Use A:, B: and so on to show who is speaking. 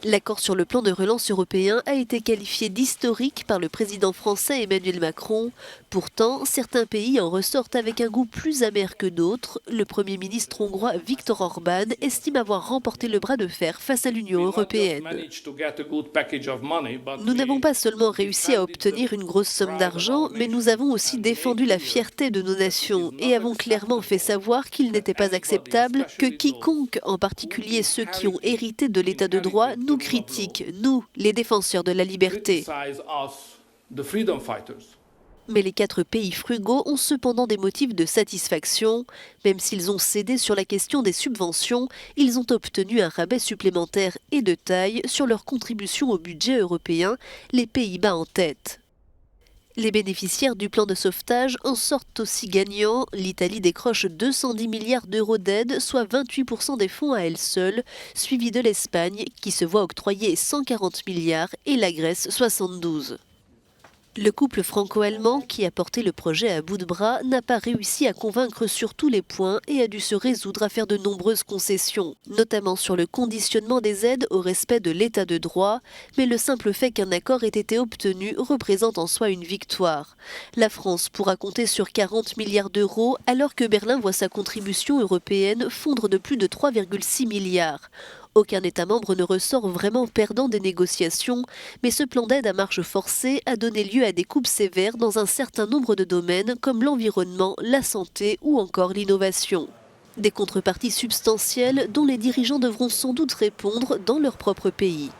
A: L'accord sur le plan de relance européen a été qualifié d'historique par le président français Emmanuel Macron. Pourtant, certains pays en ressortent avec un goût plus amer que d'autres. Le Premier ministre hongrois Viktor Orban estime avoir remporté le bras de fer face à l'Union européenne. Nous n'avons pas seulement réussi à obtenir une grosse somme d'argent, mais nous avons aussi défendu la fierté de nos nations et avons clairement fait savoir qu'il n'était pas acceptable que quiconque, en particulier ceux qui ont hérité de l'état de droit, nous critiquent, nous, les défenseurs de la liberté. Mais les 4 pays frugaux ont cependant des motifs de satisfaction. Même s'ils ont cédé sur la question des subventions, ils ont obtenu un rabais supplémentaire et de taille sur leur contribution au budget européen, les Pays-Bas en tête. Les bénéficiaires du plan de sauvetage en sortent aussi gagnants. L'Italie décroche 210 milliards d'euros d'aide, soit 28% des fonds à elle seule, suivi de l'Espagne qui se voit octroyer 140 milliards et la Grèce 72. Le couple franco-allemand qui a porté le projet à bout de bras n'a pas réussi à convaincre sur tous les points et a dû se résoudre à faire de nombreuses concessions, notamment sur le conditionnement des aides au respect de l'état de droit, mais le simple fait qu'un accord ait été obtenu représente en soi une victoire. La France pourra compter sur 40 milliards d'euros alors que Berlin voit sa contribution européenne fondre de plus de 3,6 milliards. Aucun État membre ne ressort vraiment perdant des négociations, mais ce plan d'aide à marche forcée a donné lieu à des coupes sévères dans un certain nombre de domaines comme l'environnement, la santé ou encore l'innovation. Des contreparties substantielles dont les dirigeants devront sans doute répondre dans leur propre pays.